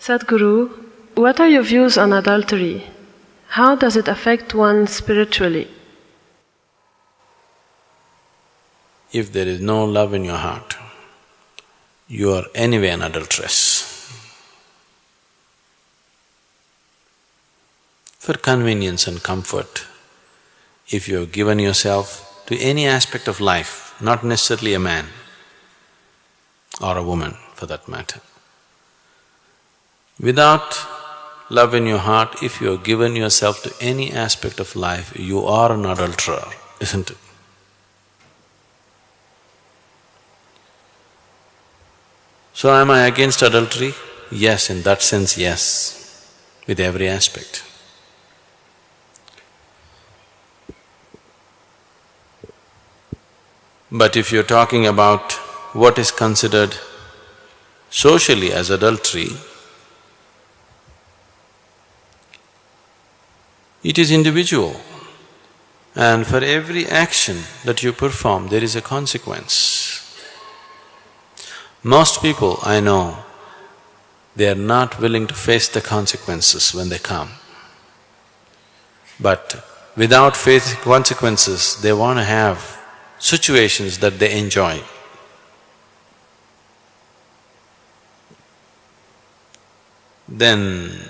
Sadhguru, what are your views on adultery? How does it affect one spiritually? If there is no love in your heart, you are anyway an adulteress. For convenience and comfort, if you have given yourself to any aspect of life, not necessarily a man or a woman for that matter, without love in your heart, if you have given yourself to any aspect of life, you are an adulterer, isn't it? So am I against adultery? Yes, in that sense, yes, with every aspect. But if you're talking about what is considered socially as adultery, it is individual, and for every action that you perform, there is a consequence. Most people I know, they are not willing to face the consequences when they come. But without facing consequences, they want to have situations that they enjoy. Then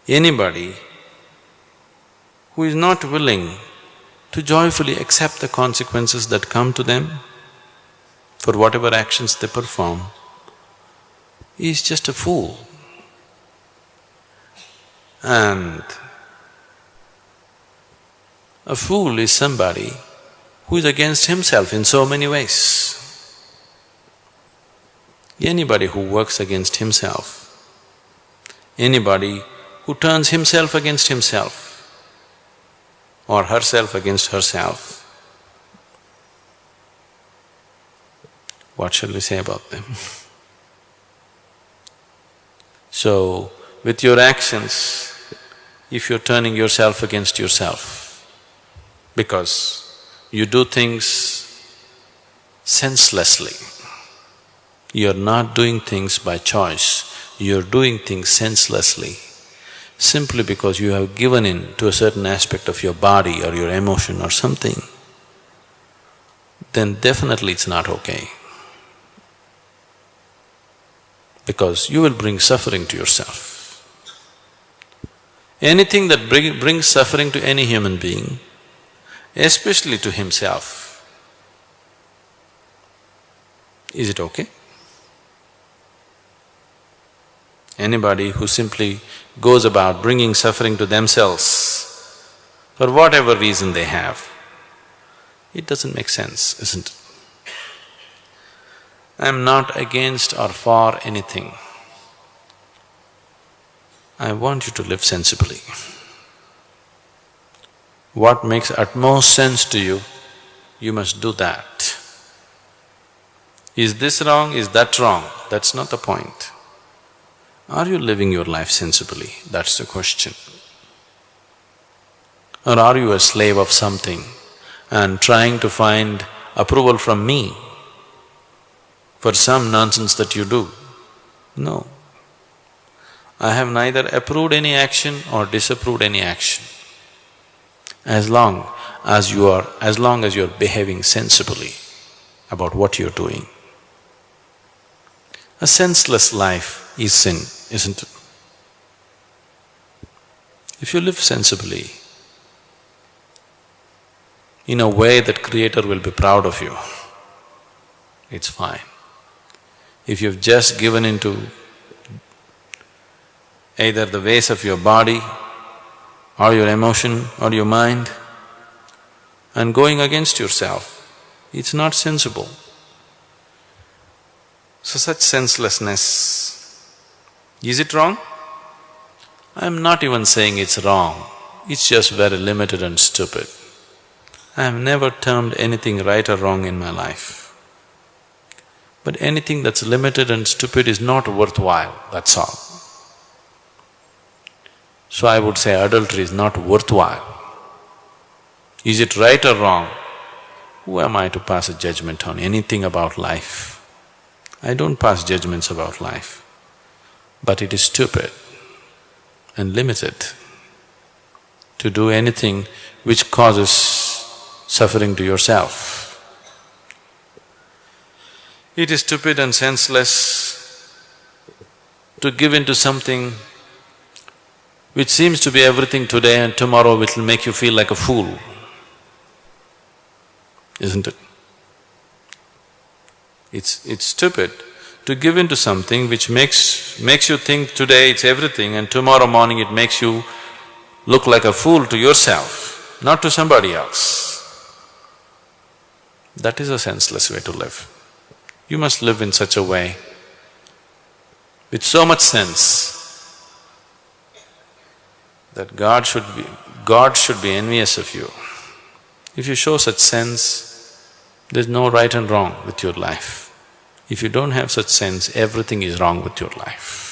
anybody who is not willing to joyfully accept the consequences that come to them for whatever actions they perform is just a fool. And a fool is somebody who is against himself in so many ways. Anybody who works against himself, anybody who turns himself against himself or herself against herself, what shall we say about them? So, with your actions, if you're turning yourself against yourself, because you do things senselessly, you're not doing things by choice, you're doing things senselessly, simply because you have given in to a certain aspect of your body or your emotion or something, then definitely it's not okay. Because you will bring suffering to yourself. Anything that brings suffering to any human being, especially to himself, is it okay? Anybody who simply goes about bringing suffering to themselves for whatever reason they have, it doesn't make sense, isn't it? I'm not against or for anything. I want you to live sensibly. What makes utmost sense to you, you must do that. Is this wrong, is that wrong? That's not the point. Are you living your life sensibly? That's the question. Or are you a slave of something and trying to find approval from me for some nonsense that you do? No. I have neither approved any action or disapproved any action. As long as you're behaving sensibly about what you're doing. A senseless life is sin, isn't it? If you live sensibly, in a way that Creator will be proud of you, it's fine. If you've just given into either the ways of your body or your emotion or your mind and going against yourself, it's not sensible. So such senselessness, is it wrong? I'm not even saying it's wrong, it's just very limited and stupid. I have never termed anything right or wrong in my life. But anything that's limited and stupid is not worthwhile, that's all. So I would say adultery is not worthwhile. Is it right or wrong? Who am I to pass a judgment on anything about life? I don't pass judgments about life. but it is stupid and limited to do anything which causes suffering to yourself. It is stupid and senseless to give in to something which seems to be everything today and tomorrow which will make you feel like a fool, isn't it? It's stupid to give in to something which makes you think today it's everything and tomorrow morning it makes you look like a fool to yourself, not to somebody else. That is a senseless way to live. You must live in such a way, with so much sense, that God should be envious of you. If you show such sense, there's no right and wrong with your life. If you don't have such sense, everything is wrong with your life.